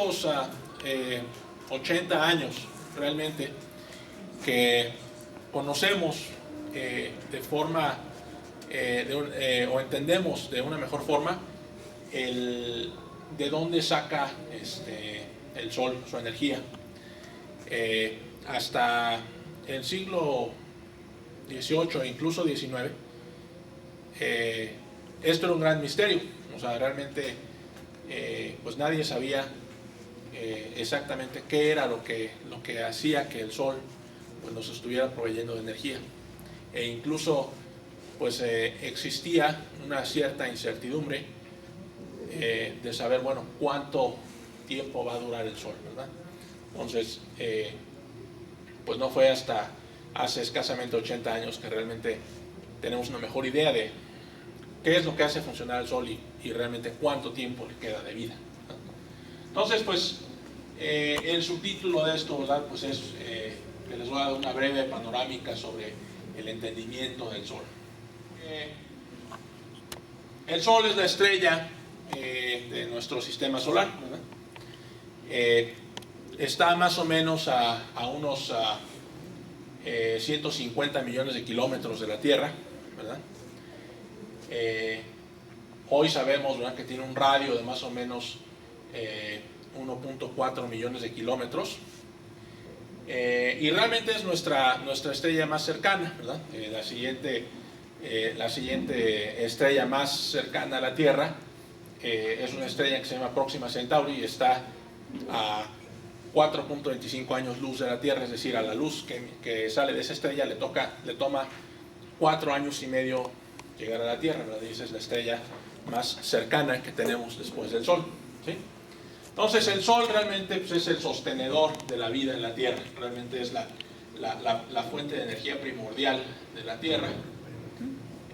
unos 80 años realmente que conocemos de forma o entendemos de una mejor forma de dónde saca el Sol su energía. Hasta el siglo XVIII e incluso XIX, esto era un gran misterio. O sea, realmente pues nadie sabía exactamente qué era lo que hacía que el Sol pues nos estuviera proveyendo de energía. E incluso pues existía una cierta incertidumbre de saber, bueno, cuánto tiempo va a durar el Sol, ¿verdad? Entonces, pues no fue hasta hace escasamente 80 años que realmente tenemos una mejor idea de qué es lo que hace funcionar el Sol y realmente cuánto tiempo le queda de vida, ¿no? Entonces, pues, el subtítulo de esto, ¿verdad? Pues es que les voy a dar una breve panorámica sobre el entendimiento del Sol. El Sol es la estrella de nuestro sistema solar, ¿verdad? Está más o menos a unos 150 millones de kilómetros de la Tierra, ¿verdad? Hoy sabemos, ¿verdad?, que tiene un radio de más o menos 1.4 millones de kilómetros, y realmente es nuestra estrella más cercana, ¿verdad? La siguiente estrella más cercana a la Tierra es una estrella que se llama Próxima Centauri y está a 4.25 años luz de la Tierra, es decir, a la luz que sale de esa estrella le toma 4 años y medio llegar a la Tierra, ¿verdad? Y esa es la estrella más cercana que tenemos después del Sol, ¿sí? Entonces el Sol realmente pues, es el sostenedor de la vida en la Tierra, realmente es la fuente de energía primordial de la Tierra,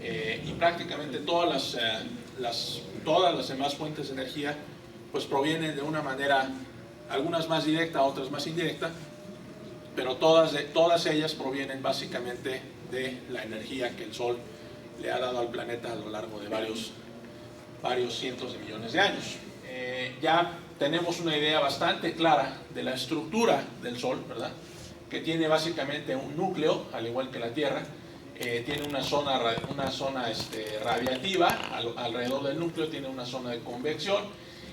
y prácticamente todas las demás fuentes de energía pues provienen de una manera, algunas más directa, otras más indirecta, pero todas ellas provienen básicamente de la energía que el Sol le ha dado al planeta a lo largo de varios cientos de millones de años. Ya tenemos una idea bastante clara de la estructura del Sol, ¿verdad? Que tiene básicamente un núcleo, al igual que la Tierra. Tiene una zona radiativa alrededor del núcleo, tiene una zona de convección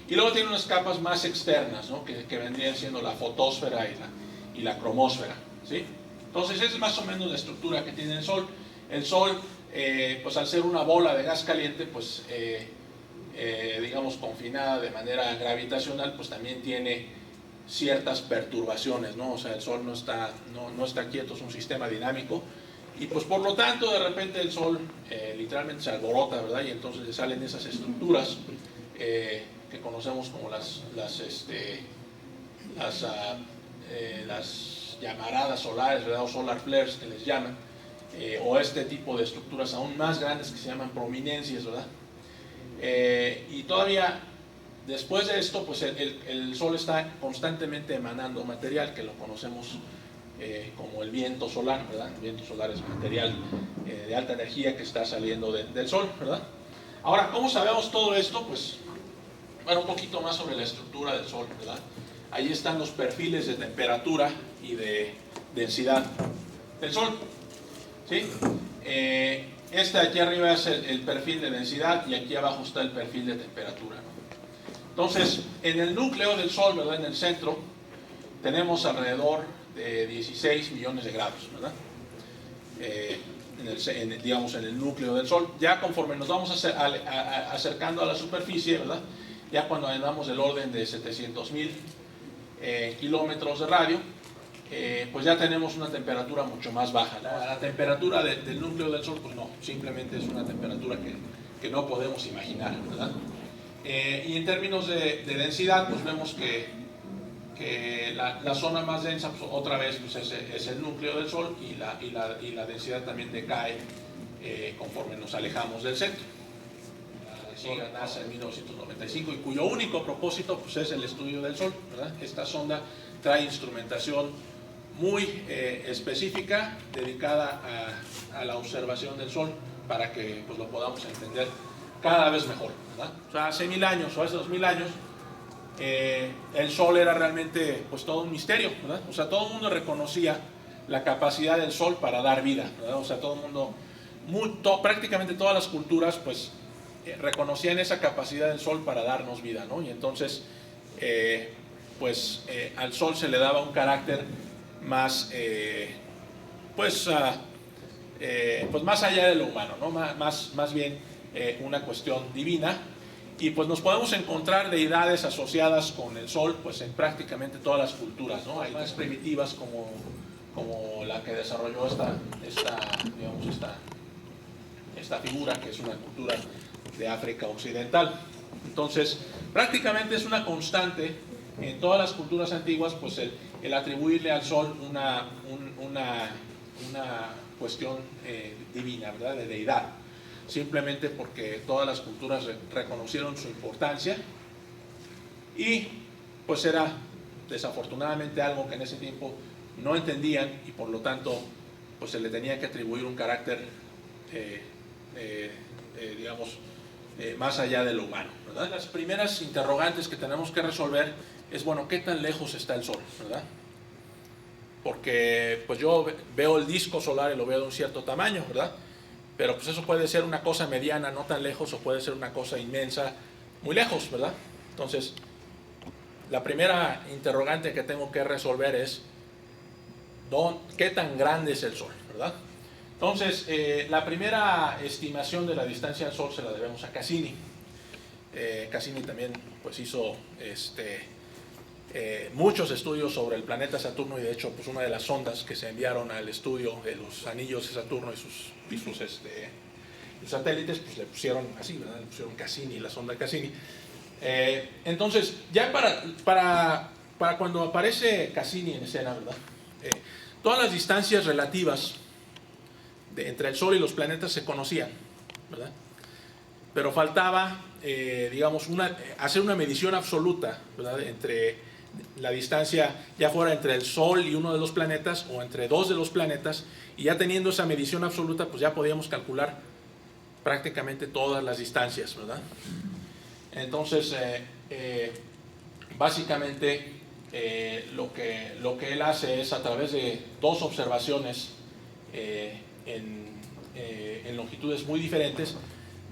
y luego tiene unas capas más externas, ¿no? que vendrían siendo la fotosfera y la cromósfera, ¿sí? Entonces esa es más o menos la estructura que tiene el Sol. El Sol, pues al ser una bola de gas caliente, pues digamos confinada de manera gravitacional, pues también tiene ciertas perturbaciones, ¿no? O sea, el Sol no está quieto, es un sistema dinámico. Y pues por lo tanto de repente el Sol literalmente se alborota, ¿verdad? Y entonces le salen esas estructuras que conocemos como las llamaradas solares, ¿verdad? O solar flares que les llaman, o este tipo de estructuras aún más grandes que se llaman prominencias, ¿verdad? Y todavía después de esto pues el Sol está constantemente emanando material que lo conocemos como el viento solar, ¿verdad? El viento solar es material de alta energía que está saliendo del Sol, ¿verdad? Ahora, ¿cómo sabemos todo esto? Pues, bueno, un poquito más sobre la estructura del Sol, ¿verdad? Ahí están los perfiles de temperatura y de densidad del Sol, ¿sí? Este de aquí arriba es el perfil de densidad y aquí abajo está el perfil de temperatura, ¿no? Entonces, en el núcleo del Sol, ¿verdad? En el centro, tenemos alrededor de 16 millones de grados, ¿verdad? Digamos en el núcleo del Sol. Ya conforme nos vamos acercando a la superficie, ¿verdad? Ya cuando andamos del orden de 700.000 kilómetros de radio, pues ya tenemos una temperatura mucho más baja, ¿no? La temperatura del núcleo del Sol, pues no, simplemente es una temperatura que no podemos imaginar, ¿verdad? Y en términos de densidad, pues vemos que la zona más densa, pues, otra vez, pues es el núcleo del Sol y la densidad también decae conforme nos alejamos del centro. La sonda NASA en 1995 y cuyo único propósito pues, es el estudio del Sol, ¿verdad? Esta sonda trae instrumentación muy específica dedicada a la observación del Sol para que pues, lo podamos entender cada vez mejor, ¿verdad? O sea, hace 1000 años o hace 2000 años el Sol era realmente pues todo un misterio, ¿verdad? O sea, todo el mundo reconocía la capacidad del Sol para dar vida, ¿verdad? O sea, todo el mundo, prácticamente todas las culturas pues reconocían esa capacidad del Sol para darnos vida, ¿no? Y entonces al Sol se le daba un carácter más pues más allá de lo humano, ¿no? Más bien una cuestión divina. Y pues nos podemos encontrar deidades asociadas con el Sol pues en prácticamente todas las culturas, ¿no? Hay más primitivas como la que desarrolló esta figura, que es una cultura de África Occidental. Entonces, prácticamente es una constante en todas las culturas antiguas pues el atribuirle al Sol una cuestión divina, ¿verdad? De deidad, simplemente porque todas las culturas reconocieron su importancia y pues era desafortunadamente algo que en ese tiempo no entendían y por lo tanto pues se le tenía que atribuir un carácter más allá de lo humano, ¿verdad? Las primeras interrogantes que tenemos que resolver es, bueno, ¿qué tan lejos está el Sol, ¿verdad? Porque pues yo veo el disco solar y lo veo de un cierto tamaño, ¿verdad? Pero pues eso puede ser una cosa mediana, no tan lejos, o puede ser una cosa inmensa, muy lejos, ¿verdad? Entonces, la primera interrogante que tengo que resolver es ¿qué tan grande es el Sol, ¿verdad? Entonces, la primera estimación de la distancia al Sol se la debemos a Cassini. Cassini también pues hizo muchos estudios sobre el planeta Saturno y de hecho pues una de las sondas que se enviaron al estudio de los anillos de Saturno y sus satélites pues le pusieron así, ¿verdad? Le pusieron Cassini, la sonda Cassini. Entonces ya para cuando aparece Cassini en escena, ¿verdad? Todas las distancias relativas entre el Sol y los planetas se conocían, ¿verdad? Pero faltaba hacer una medición absoluta, ¿verdad? Entre la distancia, ya fuera entre el Sol y uno de los planetas o entre dos de los planetas, y ya teniendo esa medición absoluta pues ya podíamos calcular prácticamente todas las distancias, ¿verdad? Entonces básicamente lo que él hace es, a través de dos observaciones en longitudes muy diferentes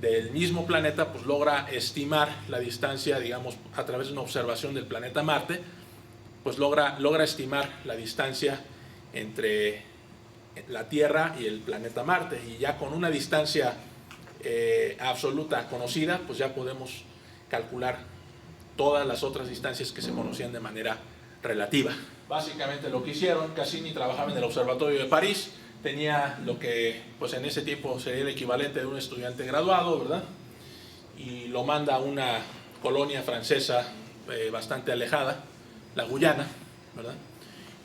del mismo planeta, pues logra estimar la distancia, digamos, a través de una observación del planeta Marte, pues logra estimar la distancia entre la Tierra y el planeta Marte, y ya con una distancia absoluta conocida, pues ya podemos calcular todas las otras distancias que se conocían de manera relativa. Básicamente lo que hicieron, Cassini trabajaba en el Observatorio de París, tenía lo que pues en ese tiempo sería el equivalente de un estudiante graduado, ¿verdad? Y lo manda a una colonia francesa bastante alejada, la Guyana, ¿verdad?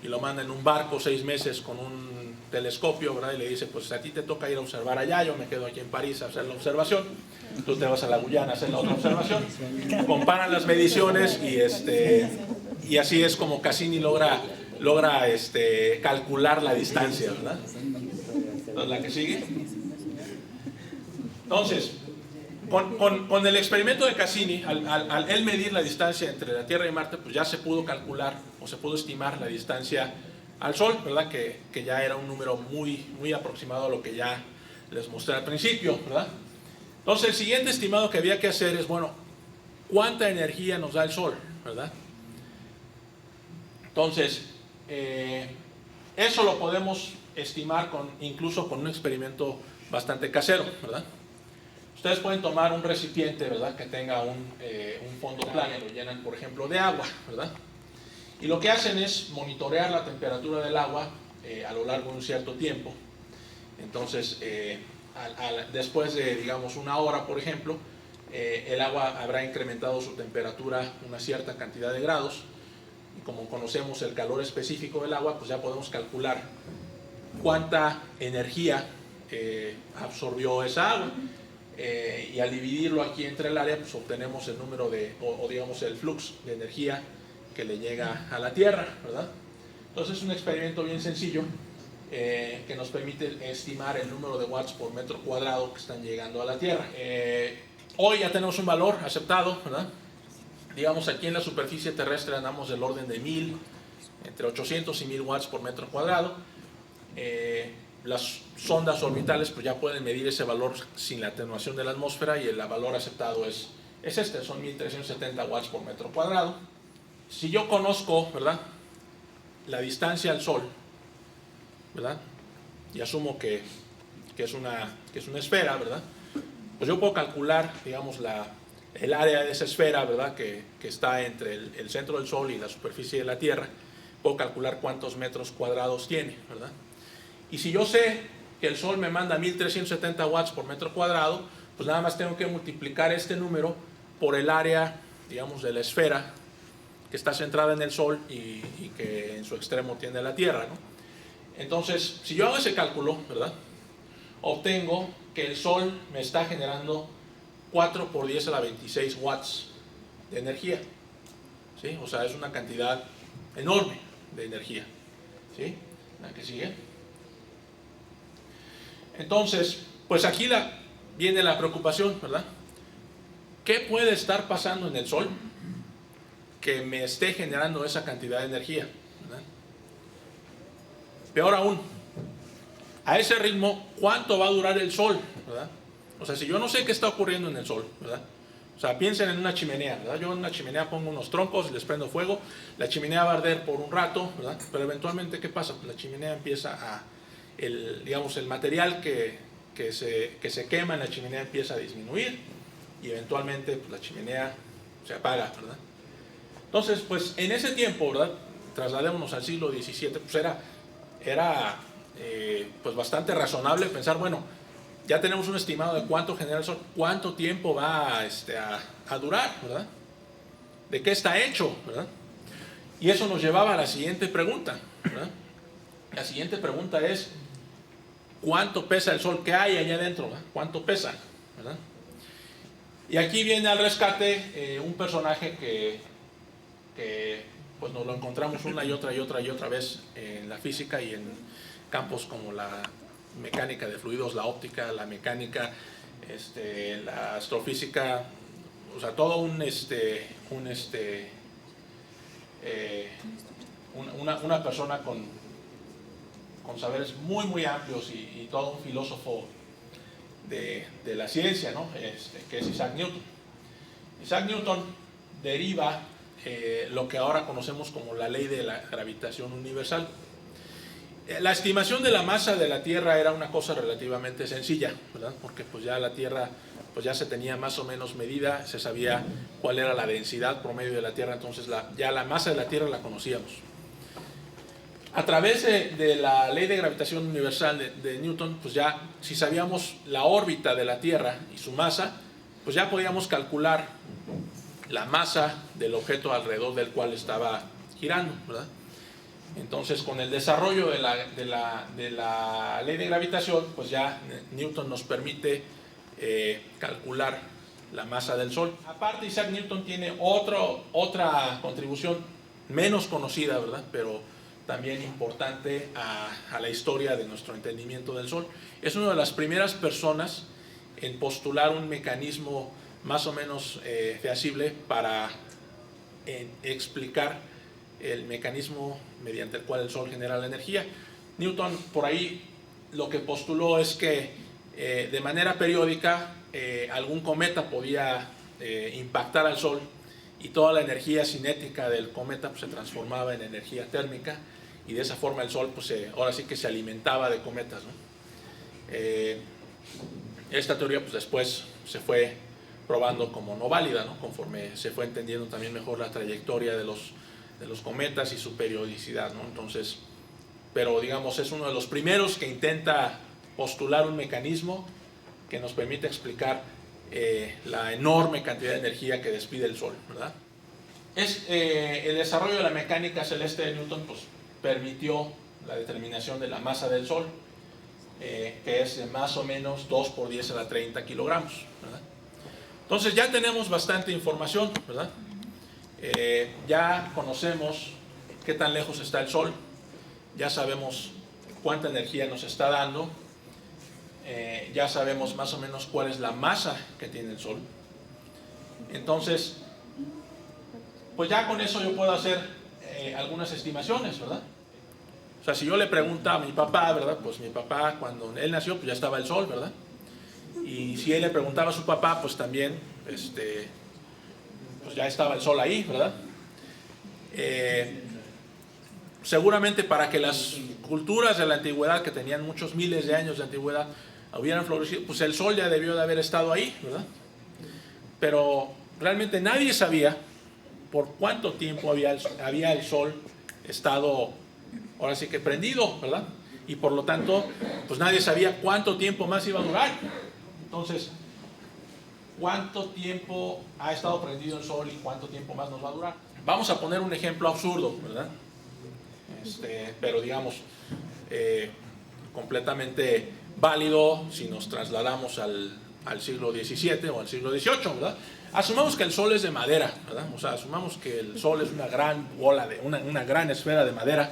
Y lo manda en un barco 6 meses con un telescopio, ¿verdad? Y le dice, pues a ti te toca ir a observar allá, yo me quedo aquí en París a hacer la observación, tú te vas a la Guyana a hacer la otra observación. Comparan las mediciones y así es como Cassini logra calcular la distancia, ¿verdad? Entonces, la que sigue. Entonces, con el experimento de Cassini, al él medir la distancia entre la Tierra y Marte, pues ya se pudo calcular o se pudo estimar la distancia al Sol, ¿verdad? Que ya era un número muy, muy aproximado a lo que ya les mostré al principio, ¿verdad? Entonces, el siguiente estimado que había que hacer es, bueno, ¿cuánta energía nos da el Sol, ¿verdad? Entonces, eso lo podemos estimar incluso con un experimento bastante casero, ¿verdad? Ustedes pueden tomar un recipiente, ¿verdad? Que tenga un fondo plano, lo llenan, por ejemplo, de agua, ¿verdad? Y lo que hacen es monitorear la temperatura del agua a lo largo de un cierto tiempo. Entonces, después de, digamos, 1 hora, por ejemplo, el agua habrá incrementado su temperatura una cierta cantidad de grados. Y como conocemos el calor específico del agua, pues ya podemos calcular cuánta energía absorbió esa agua. Y al dividirlo aquí entre el área, pues obtenemos el número o digamos el flux de energía que le llega a la Tierra, ¿verdad? Entonces es un experimento bien sencillo que nos permite estimar el número de watts por metro cuadrado que están llegando a la Tierra. Hoy ya tenemos un valor aceptado, ¿verdad? Digamos, aquí en la superficie terrestre andamos del orden de 1000, entre 800 y 1000 watts por metro cuadrado. Las sondas orbitales pues ya pueden medir ese valor sin la atenuación de la atmósfera, y el valor aceptado es este, son 1370 watts por metro cuadrado. Si yo conozco, ¿verdad?, la distancia al Sol, ¿verdad?, y asumo que es una esfera, ¿verdad?, pues yo puedo calcular, digamos, el área de esa esfera, ¿verdad?, que está entre el centro del Sol y la superficie de la Tierra. Puedo calcular cuántos metros cuadrados tiene, ¿verdad? Y si yo sé que el Sol me manda 1370 watts por metro cuadrado, pues nada más tengo que multiplicar este número por el área, digamos, de la esfera que está centrada en el Sol y que en su extremo tiene la Tierra, ¿no? Entonces, si yo hago ese cálculo, ¿verdad?, obtengo que el Sol me está generando 4 por 10 a la 26 watts de energía, ¿sí? O sea, es una cantidad enorme de energía, ¿sí? La que sigue. Entonces, pues aquí viene la preocupación, ¿verdad? ¿Qué puede estar pasando en el Sol que me esté generando esa cantidad de energía, ¿verdad? Peor aún, a ese ritmo, ¿cuánto va a durar el Sol, ¿verdad? O sea, si yo no sé qué está ocurriendo en el Sol, ¿verdad? O sea, piensen en una chimenea, ¿verdad? Yo en una chimenea pongo unos troncos, les prendo fuego, la chimenea va a arder por un rato, ¿verdad? Pero eventualmente, ¿qué pasa? Pues la chimenea empieza digamos, el material que se quema en la chimenea empieza a disminuir, y eventualmente pues, la chimenea se apaga, ¿verdad? Entonces, pues en ese tiempo, ¿verdad?, trasladémonos al siglo XVII, pues era pues bastante razonable pensar, bueno, ya tenemos un estimado de cuánto genera el Sol, cuánto tiempo va a durar, ¿verdad? ¿De qué está hecho, verdad? Y eso nos llevaba a la siguiente pregunta, ¿verdad? La siguiente pregunta es, ¿cuánto pesa el Sol? ¿Qué hay allá adentro, ¿verdad? ¿Cuánto pesa, verdad? Y aquí viene al rescate un personaje que pues nos lo encontramos una y otra vez en la física y en campos como la mecánica de fluidos, la óptica, la mecánica, la astrofísica, o sea, todo una persona con saberes muy muy amplios y todo un filósofo de la ciencia, ¿no? Que es Isaac Newton. Isaac Newton deriva lo que ahora conocemos como la ley de la gravitación universal. La estimación de la masa de la Tierra era una cosa relativamente sencilla, ¿verdad? Porque pues ya la Tierra pues ya se tenía más o menos medida, se sabía cuál era la densidad promedio de la Tierra, entonces ya la masa de la Tierra la conocíamos. A través de la ley de gravitación universal de Newton, pues ya si sabíamos la órbita de la Tierra y su masa, pues ya podíamos calcular la masa del objeto alrededor del cual estaba girando, ¿verdad? Entonces, con el desarrollo de la ley de gravitación, pues ya Newton nos permite calcular la masa del Sol. Aparte, Isaac Newton tiene otra contribución menos conocida, ¿verdad?, pero también importante a la historia de nuestro entendimiento del Sol. Es una de las primeras personas en postular un mecanismo más o menos feasible para explicar el mecanismo mediante el cual el Sol genera la energía. Newton por ahí lo que postuló es que de manera periódica algún cometa podía impactar al Sol y toda la energía cinética del cometa pues, se transformaba en energía térmica, y de esa forma el Sol pues, ahora sí que se alimentaba de cometas, ¿no? Esta teoría pues, después se fue probando como no válida, ¿no?, conforme se fue entendiendo también mejor la trayectoria de los cometas y su periodicidad, ¿no? Entonces, pero digamos es uno de los primeros que intenta postular un mecanismo que nos permite explicar la enorme cantidad de energía que despide el Sol, ¿verdad? El desarrollo de la mecánica celeste de Newton pues, permitió la determinación de la masa del Sol, que es de más o menos 2 por 10 a la 30 kilogramos, ¿verdad? Entonces ya tenemos bastante información, ¿verdad? Ya conocemos qué tan lejos está el Sol, ya sabemos cuánta energía nos está dando, ya sabemos más o menos cuál es la masa que tiene el Sol. Entonces, pues ya con eso yo puedo hacer algunas estimaciones, ¿verdad? O sea, si yo le preguntaba a mi papá, ¿verdad? Pues mi papá, cuando él nació, pues ya estaba el sol, ¿verdad? Y si él le preguntaba a su papá, pues también, pues ya estaba el sol ahí, ¿verdad? Seguramente para que las culturas de la antigüedad, que tenían muchos miles de años de antigüedad, hubieran florecido, pues el sol ya debió de haber estado ahí, ¿verdad? Pero realmente nadie sabía por cuánto tiempo había el sol estado, ahora sí que prendido, ¿verdad? Y por lo tanto, pues nadie sabía cuánto tiempo más iba a durar. Entonces, ¿cuánto tiempo ha estado prendido el sol y cuánto tiempo más nos va a durar? Vamos a poner un ejemplo absurdo, ¿verdad? Pero digamos, completamente válido si nos trasladamos al siglo XVII o al siglo XVIII, ¿verdad? Asumamos que el sol es de madera, ¿verdad? O sea, asumamos que el sol es una gran bola, una gran esfera de madera.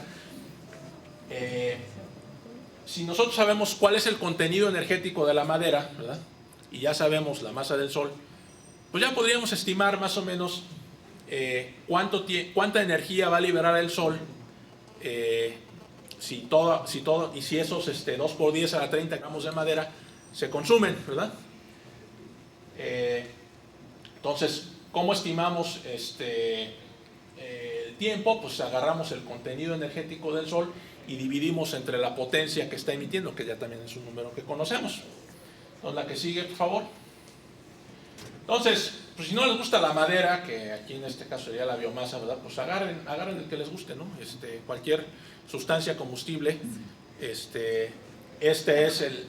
Si nosotros sabemos cuál es el contenido energético de la madera, ¿verdad? Y ya sabemos la masa del sol, pues ya podríamos estimar más o menos cuánta energía va a liberar el sol si esos 2 por 10 a la 30 gramos de madera se consumen, ¿verdad? Entonces, ¿cómo estimamos el tiempo? Pues agarramos el contenido energético del sol y dividimos entre la potencia que está emitiendo, que ya también es un número que conocemos. Entonces, la que sigue, por favor. Entonces, pues si no les gusta la madera, que aquí en este caso sería la biomasa, ¿verdad? Pues agarren el que les guste, ¿no? Cualquier sustancia combustible. Es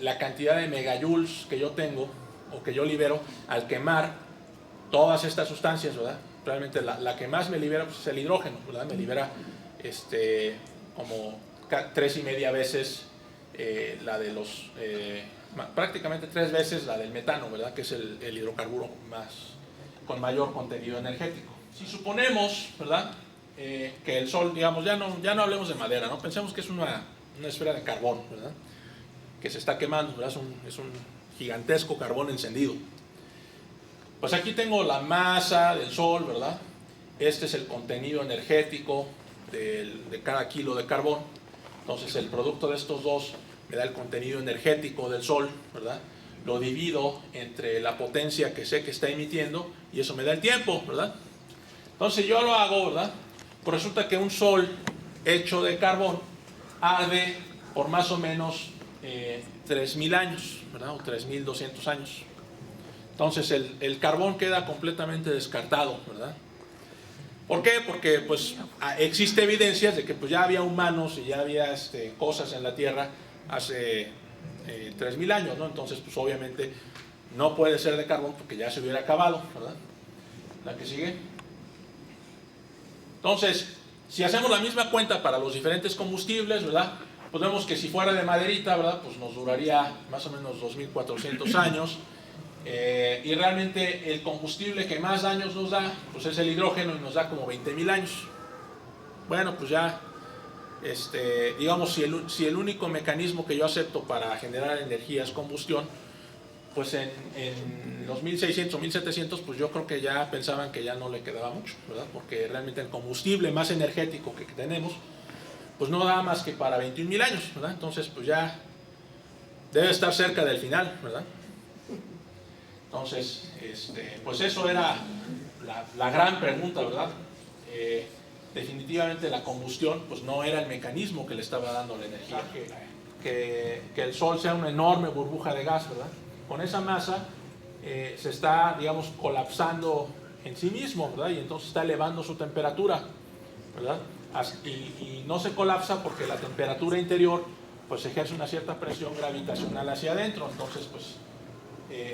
la cantidad de megajoules que yo tengo o que yo libero al quemar todas estas sustancias, ¿verdad? Realmente la que más me libera pues, es el hidrógeno, ¿verdad? Me libera como 3,5 veces la de los... prácticamente 3 veces la del metano, ¿verdad? Que es el hidrocarburo con mayor contenido energético. Si suponemos, ¿verdad? Que el sol, digamos, ya no hablemos de madera, ¿no? Pensemos que es una esfera de carbón, ¿verdad? Que se está quemando, ¿verdad? Es un gigantesco carbón encendido. Pues aquí tengo la masa del sol, ¿verdad? Este es el contenido energético de cada kilo de carbón. Entonces el producto de estos dos me da el contenido energético del sol, ¿verdad? Lo divido entre la potencia que sé que está emitiendo y eso me da el tiempo, ¿verdad? Entonces yo lo hago, ¿verdad? Pues resulta que un sol hecho de carbón arde por más o menos 3,000 años, ¿verdad? O 3,200 años. Entonces el carbón queda completamente descartado, ¿verdad? ¿Por qué? Porque pues existe evidencias de que pues, ya había humanos y ya había cosas en la Tierra hace 3,000 años, ¿no? Entonces pues obviamente no puede ser de carbón porque ya se hubiera acabado, ¿verdad? La que sigue. Entonces, si hacemos la misma cuenta para los diferentes combustibles, ¿verdad? Pues vemos que si fuera de maderita, ¿verdad? Pues nos duraría más o menos 2,400 años. Y realmente el combustible que más daños nos da, pues es el hidrógeno y nos da como 20,000 años. Bueno, pues ya, digamos, si el único mecanismo que yo acepto para generar energía es combustión, pues en los 1600 o 1700, pues yo creo que ya pensaban que ya no le quedaba mucho, ¿verdad? Porque realmente el combustible más energético que tenemos, pues no da más que para 21,000 años, ¿verdad? Entonces, pues ya debe estar cerca del final, ¿verdad? Entonces, pues eso era la gran pregunta, ¿verdad? Definitivamente la combustión, pues no era el mecanismo que le estaba dando la energía. Que el sol sea una enorme burbuja de gas, ¿verdad? Con esa masa se está, digamos, colapsando en sí mismo, ¿verdad? Y entonces está elevando su temperatura, ¿verdad? Y no se colapsa porque la temperatura interior, pues ejerce una cierta presión gravitacional hacia adentro. Entonces, pues,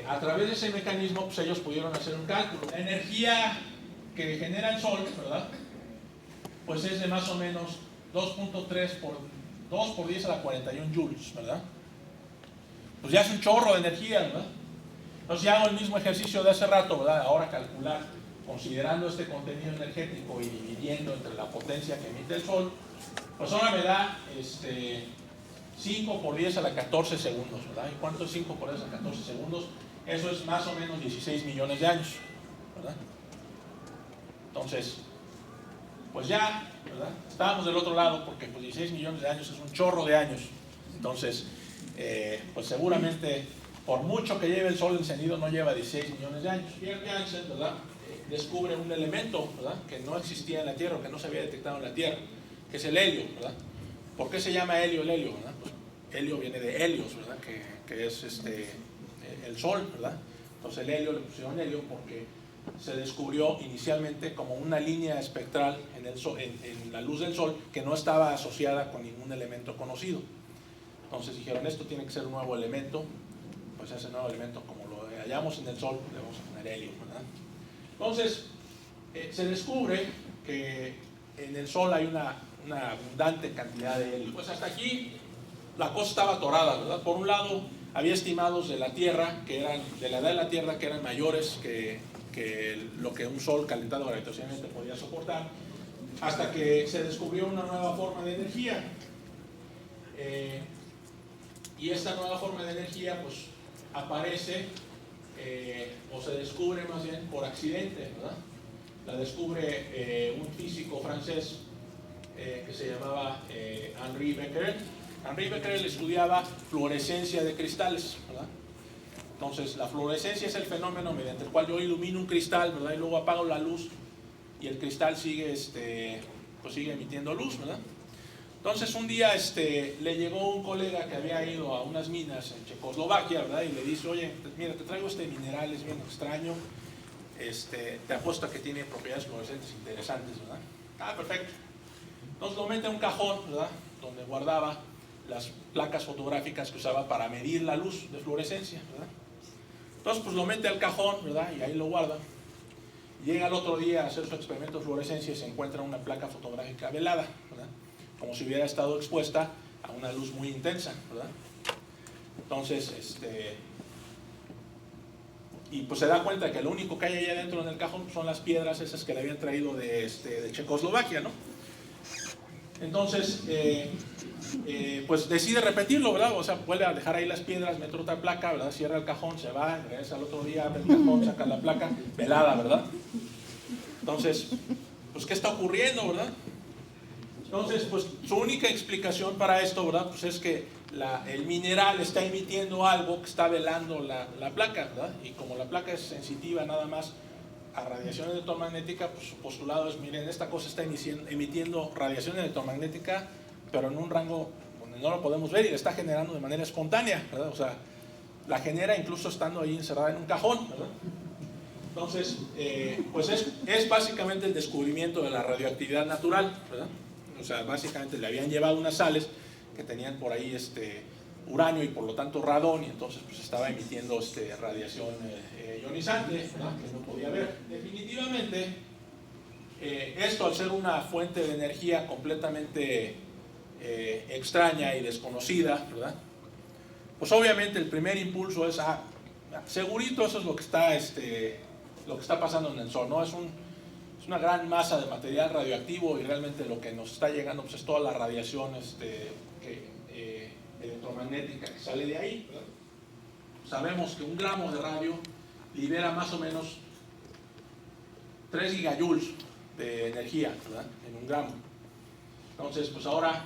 a través de ese mecanismo, pues ellos pudieron hacer un cálculo. La energía que genera el sol, ¿verdad? Pues es de más o menos 2,3 por 2 por 10 a la 41 joules, ¿verdad? Pues ya es un chorro de energía, ¿verdad? Entonces ya hago el mismo ejercicio de hace rato, ¿verdad? Ahora calcular, considerando este contenido energético y dividiendo entre la potencia que emite el sol, pues ahora me da 5 por 10 a la 14 segundos, ¿verdad? ¿Y cuánto es 5 por 10 a la 14 segundos? Eso es más o menos 16 millones de años, ¿verdad? Entonces, pues ya, ¿verdad? Estábamos del otro lado porque pues 16 millones de años es un chorro de años. Entonces, pues seguramente, por mucho que lleve el Sol encendido, no lleva 16 millones de años. Pierre Janssen, ¿verdad?, descubre un elemento, ¿verdad?, que no existía en la Tierra, que no se había detectado en la Tierra, que es el helio, ¿verdad? ¿Por qué se llama helio el helio, ¿verdad? Pues helio viene de helios, ¿verdad?, que es el Sol, ¿verdad? Entonces el helio le pusieron helio porque se descubrió inicialmente como una línea espectral en, el sol, en la luz del Sol que no estaba asociada con ningún elemento conocido. Entonces dijeron, esto tiene que ser un nuevo elemento, pues ese nuevo elemento, como lo hallamos en el Sol, le vamos a poner helio, ¿verdad? Entonces, se descubre que en el Sol hay una abundante cantidad de helio. Pues hasta aquí la cosa estaba atorada, ¿verdad? Por un lado, había estimados de la Tierra, que eran, de la edad de la Tierra, que eran mayores que lo que un Sol calentado gravitacionalmente podía soportar, hasta que se descubrió una nueva forma de energía. Y esta nueva forma de energía pues aparece o se descubre más bien por accidente, ¿verdad? La descubre un físico francés que se llamaba Henri Becquerel. Henri Becquerel estudiaba fluorescencia de cristales, ¿verdad? Entonces la fluorescencia es el fenómeno mediante el cual yo ilumino un cristal, ¿verdad?, y luego apago la luz y el cristal sigue, pues sigue emitiendo luz, ¿verdad? Entonces un día le llegó un colega que había ido a unas minas en Checoslovaquia, ¿verdad?, y le dice, oye, mira, te traigo este mineral, es bien extraño, te apuesto a que tiene propiedades fluorescentes interesantes, ¿verdad? Ah, perfecto. Entonces lo mete a un cajón, ¿verdad?, donde guardaba las placas fotográficas que usaba para medir la luz de fluorescencia, ¿verdad? Entonces pues lo mete al cajón, ¿verdad?, y ahí lo guarda. Llega al otro día a hacer su experimento de fluorescencia y se encuentra una placa fotográfica velada, ¿verdad?, como si hubiera estado expuesta a una luz muy intensa, ¿verdad? Entonces, y pues se da cuenta que lo único que hay allá adentro en el cajón son las piedras esas que le habían traído de Checoslovaquia, ¿no? Entonces, pues decide repetirlo, ¿verdad? O sea, vuelve a dejar ahí las piedras, mete otra placa, ¿verdad? Cierra el cajón, se va, regresa al otro día, abre el cajón, saca la placa, velada, ¿verdad? Entonces, pues ¿qué está ocurriendo, verdad? Entonces, pues su única explicación para esto, ¿verdad?, pues es que el mineral está emitiendo algo que está velando la placa, ¿verdad? Y como la placa es sensitiva nada más a radiación electromagnética, pues su postulado es, miren, esta cosa está emitiendo radiación electromagnética, pero en un rango donde no lo podemos ver y la está generando de manera espontánea, ¿verdad? O sea, la genera incluso estando ahí encerrada en un cajón, ¿verdad? Entonces, pues es básicamente el descubrimiento de la radioactividad natural, ¿verdad? O sea, básicamente le habían llevado unas sales que tenían por ahí uranio y por lo tanto radón, y entonces pues estaba emitiendo radiación ionizante, ¿verdad?, que no podía ver. Definitivamente, esto al ser una fuente de energía completamente extraña y desconocida, ¿verdad?, pues obviamente el primer impulso es, segurito eso es lo que está pasando en el Sol, ¿no? Es una gran masa de material radioactivo y realmente lo que nos está llegando pues es toda la radiación electromagnética que sale de ahí, ¿verdad? Sabemos que un gramo de radio libera más o menos 3 gigajoules de energía, ¿verdad?, en un gramo. Entonces, pues ahora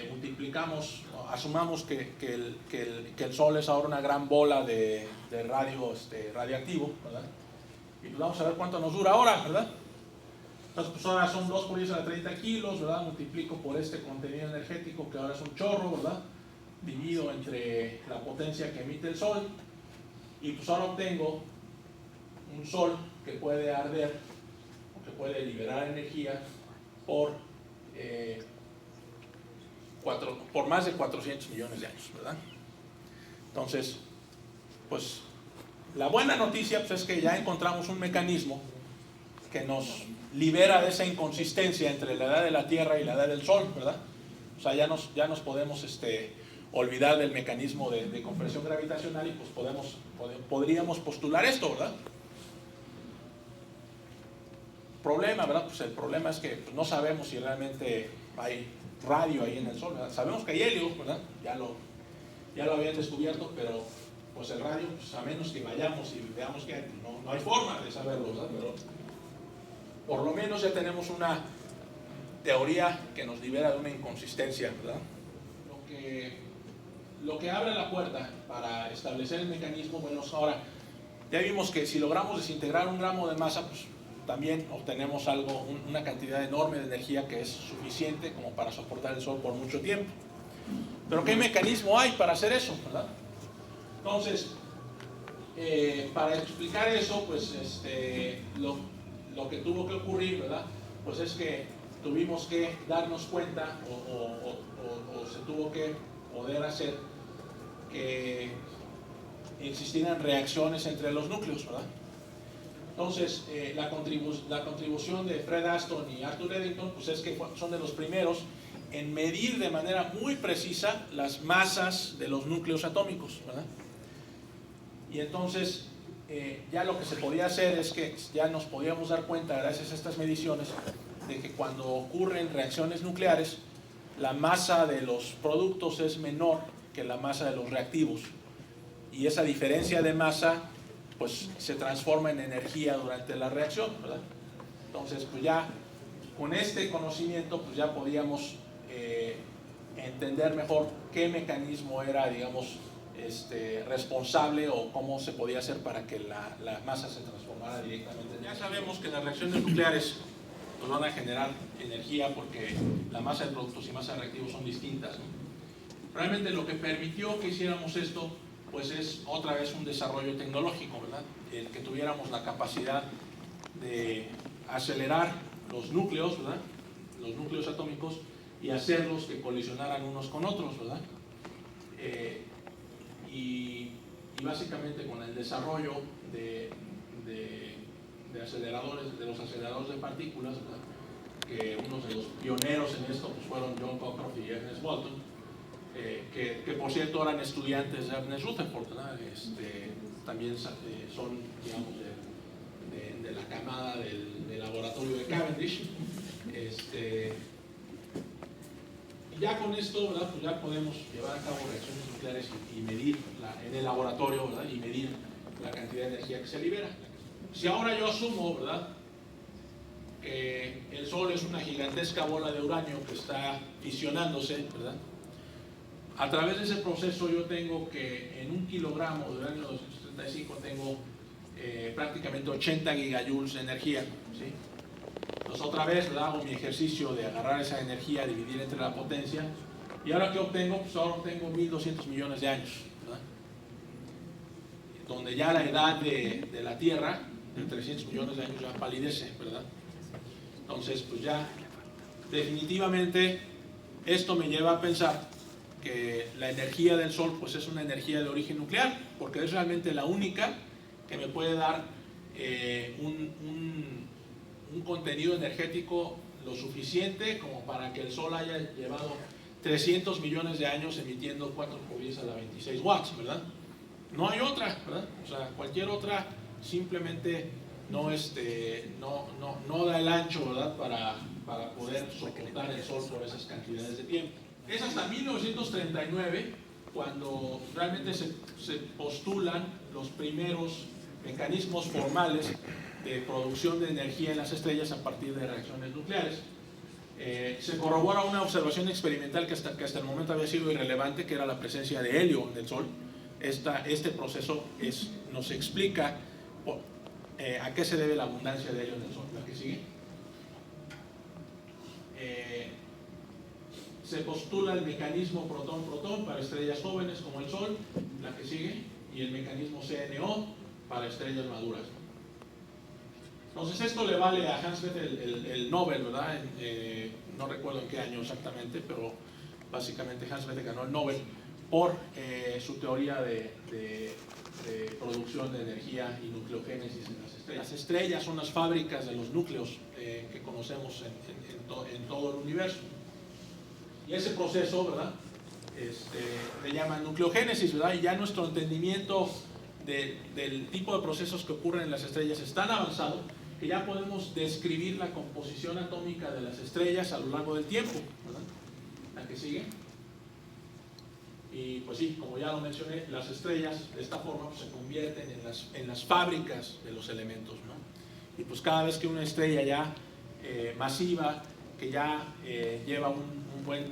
multiplicamos, asumamos que el Sol es ahora una gran bola de radio radiactivo, ¿verdad? Y pues vamos a ver cuánto nos dura ahora, ¿verdad? Entonces, pues ahora son 2 por 10 a la 30 kilos, ¿verdad? Multiplico por este contenido energético, que ahora es un chorro, ¿verdad? Divido entre la potencia que emite el Sol, y pues ahora obtengo un Sol que puede arder, o que puede liberar energía por más de 400 millones de años, ¿verdad? Entonces, pues la buena noticia pues, es que ya encontramos un mecanismo que nos libera de esa inconsistencia entre la edad de la Tierra y la edad del Sol, ¿verdad? O sea, ya nos podemos olvidar del mecanismo de compresión gravitacional y pues podríamos postular esto, ¿verdad? Problema, ¿verdad? Pues el problema es que pues, no sabemos si realmente hay radio ahí en el Sol, ¿verdad? Sabemos que hay helio, ¿verdad? Ya lo habían descubierto, pero pues el radio, pues, a menos que vayamos y veamos que no hay forma de saberlo, ¿verdad? Pero por lo menos ya tenemos teoría que nos libera de una inconsistencia, ¿verdad? Lo que abre la puerta para establecer el mecanismo, bueno, ahora ya vimos que si logramos desintegrar 1 gramo de masa, pues también obtenemos algo, una cantidad enorme de energía que es suficiente como para soportar el Sol por mucho tiempo. Pero ¿qué mecanismo hay para hacer eso, verdad? Entonces, para explicar eso, pues lo que tuvo que ocurrir, ¿verdad? Pues es que tuvimos que darnos cuenta o se tuvo que poder hacer que existieran reacciones entre los núcleos, ¿verdad? Entonces, la contribución de Fred Aston y Arthur Eddington, pues es que son de los primeros en medir de manera muy precisa las masas de los núcleos atómicos, ¿verdad? Y entonces, ya lo que se podía hacer es que ya nos podíamos dar cuenta, gracias a estas mediciones, de que cuando ocurren reacciones nucleares, la masa de los productos es menor que la masa de los reactivos. Y esa diferencia de masa, pues se transforma en energía durante la reacción, ¿verdad? Entonces, pues ya con este conocimiento, pues ya podíamos entender mejor qué mecanismo era, digamos, responsable o cómo se podía hacer para que la masa se transformara directamente. Ya sabemos que las reacciones nucleares nos van a generar energía porque la masa de productos y masa de reactivos son distintas, ¿no? Realmente lo que permitió que hiciéramos esto, pues es otra vez un desarrollo tecnológico, ¿verdad? El que tuviéramos la capacidad de acelerar los núcleos, ¿verdad? Los núcleos atómicos y hacerlos que colisionaran unos con otros, ¿verdad? Y básicamente con el desarrollo de aceleradores, de los aceleradores de partículas, ¿verdad? Que unos de los pioneros en esto pues fueron John Cockcroft y Ernest Walton, que por cierto eran estudiantes de Ernest Rutherford, ¿verdad? También son, digamos, de la camada del laboratorio de Cavendish. Y ya con esto, ¿verdad? Pues ya podemos llevar a cabo reacciones nucleares y medir en el laboratorio, ¿verdad? Y medir la cantidad de energía que se libera. Si ahora yo asumo, ¿verdad?, que el Sol es una gigantesca bola de uranio que está fisionándose, ¿verdad? A través de ese proceso yo tengo que en 1 kilogramo de uranio 235 tengo prácticamente 80 gigajoules de energía, ¿sí? Entonces otra vez, ¿verdad?, hago mi ejercicio de agarrar esa energía, dividir entre la potencia, y ahora ¿qué obtengo? Pues ahora obtengo 1.200 millones de años, ¿verdad? Donde ya la edad de la Tierra, de 300 millones de años, ya palidece, ¿verdad? Entonces, pues ya definitivamente esto me lleva a pensar que la energía del Sol pues es una energía de origen nuclear, porque es realmente la única que me puede dar un contenido energético lo suficiente como para que el Sol haya llevado 300 millones de años emitiendo 4 por 10 a la 26 watts, ¿verdad? No hay otra, ¿verdad? O sea, cualquier otra simplemente no da el ancho, ¿verdad?, para poder soportar el Sol por esas cantidades de tiempo. Es hasta 1939 cuando realmente se postulan los primeros mecanismos formales de producción de energía en las estrellas a partir de reacciones nucleares. Se corrobora una observación experimental que hasta el momento había sido irrelevante, que era la presencia de helio en el Sol. Este proceso nos explica a qué se debe la abundancia de helio en el Sol. ¿La que sigue? Se postula el mecanismo protón-protón para estrellas jóvenes como el Sol, la que sigue, y el mecanismo CNO para estrellas maduras. Entonces esto le vale a Hans Bethe el Nobel, ¿verdad? No recuerdo en qué año exactamente, pero básicamente Hans Bethe ganó el Nobel por su teoría de producción de energía y nucleogénesis en las estrellas. Las estrellas son las fábricas de los núcleos que conocemos en todo el universo. Y ese proceso, ¿verdad?, le llaman nucleogénesis, ¿verdad? Y ya nuestro entendimiento del tipo de procesos que ocurren en las estrellas es tan avanzado que ya podemos describir la composición atómica de las estrellas a lo largo del tiempo, ¿verdad? ¿La que sigue? Y pues sí, como ya lo mencioné, las estrellas de esta forma pues, se convierten en las fábricas de los elementos, ¿no? Y pues cada vez que una estrella ya masiva que ya lleva un buen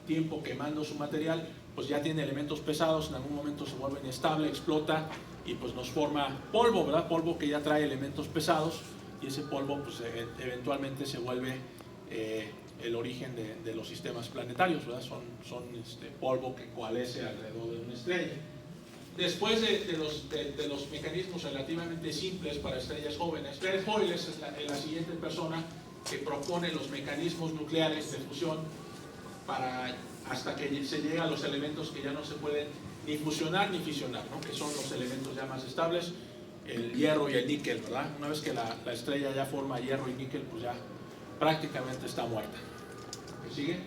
tiempo quemando su material, pues ya tiene elementos pesados, en algún momento se vuelve inestable, explota y pues nos forma polvo, ¿verdad? Polvo que ya trae elementos pesados, y ese polvo pues eventualmente se vuelve el origen de los sistemas planetarios, ¿verdad? Son polvo que coalesce alrededor de una estrella. Después de los mecanismos relativamente simples para estrellas jóvenes, Fred Hoyle es la siguiente persona que propone los mecanismos nucleares de fusión hasta que se llega a los elementos que ya no se pueden ni fusionar ni fisionar, ¿no? Que son los elementos ya más estables, el hierro y el níquel, ¿verdad? Una vez que la estrella ya forma hierro y níquel, pues ya prácticamente está muerta. ¿Me sigue?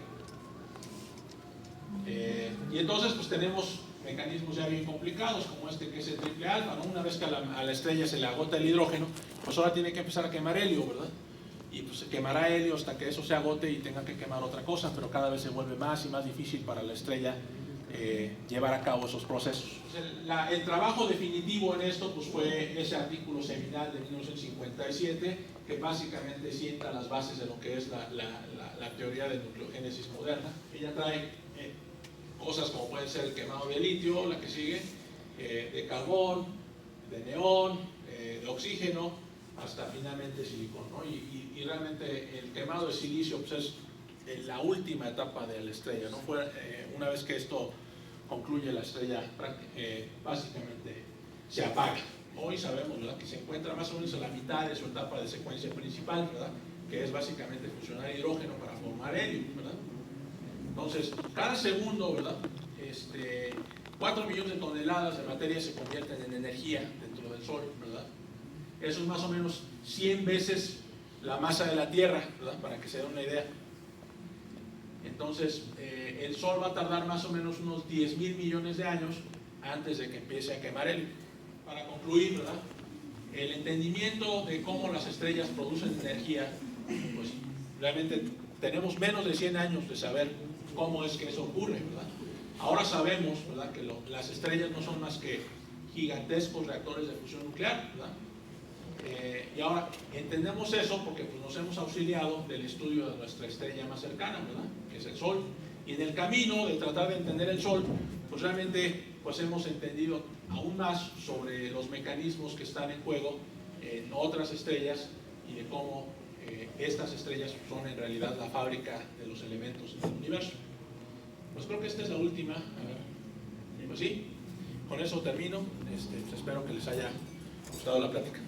Y entonces pues tenemos mecanismos ya bien complicados, como este que es el triple alfa, ¿no? Una vez que a la estrella se le agota el hidrógeno, pues ahora tiene que empezar a quemar helio, ¿verdad? Y pues se quemará helio hasta que eso se agote y tenga que quemar otra cosa, pero cada vez se vuelve más y más difícil para la estrella llevar a cabo esos procesos. El trabajo definitivo en esto pues fue ese artículo seminal de 1957, que básicamente sienta las bases de lo que es la teoría de nucleogénesis moderna. Ella trae cosas como pueden ser el quemado de litio, la que sigue, de carbón, de neón, de oxígeno, hasta finalmente silicón, ¿no? Y realmente el quemado de silicio pues es la última etapa de la estrella, ¿no? Una vez que esto concluye, la estrella básicamente se apaga. Hoy sabemos, ¿verdad?, que se encuentra más o menos a la mitad de su etapa de secuencia principal, ¿verdad?, que es básicamente fusionar hidrógeno para formar helio, ¿verdad? Entonces, cada segundo, ¿verdad?, 4 millones de toneladas de materia se convierten en energía dentro del Sol, ¿verdad? Eso es más o menos 100 veces la masa de la Tierra, ¿verdad?, para que se den una idea. Entonces, el Sol va a tardar más o menos unos 10.000 millones de años antes de que empiece a quemar helio. Para concluir, ¿verdad?, el entendimiento de cómo las estrellas producen energía, pues realmente tenemos menos de 100 años de saber cómo es que eso ocurre, ¿verdad? Ahora sabemos, ¿verdad?, que las estrellas no son más que gigantescos reactores de fusión nuclear, ¿verdad? Y ahora entendemos eso porque pues, nos hemos auxiliado del estudio de nuestra estrella más cercana, ¿verdad?, que es el Sol. Y en el camino de tratar de entender el Sol, pues realmente pues, hemos entendido aún más sobre los mecanismos que están en juego en otras estrellas y de cómo estas estrellas son en realidad la fábrica de los elementos del universo. Pues creo que esta es la última. Pues sí, con eso termino. Pues espero que les haya gustado la plática.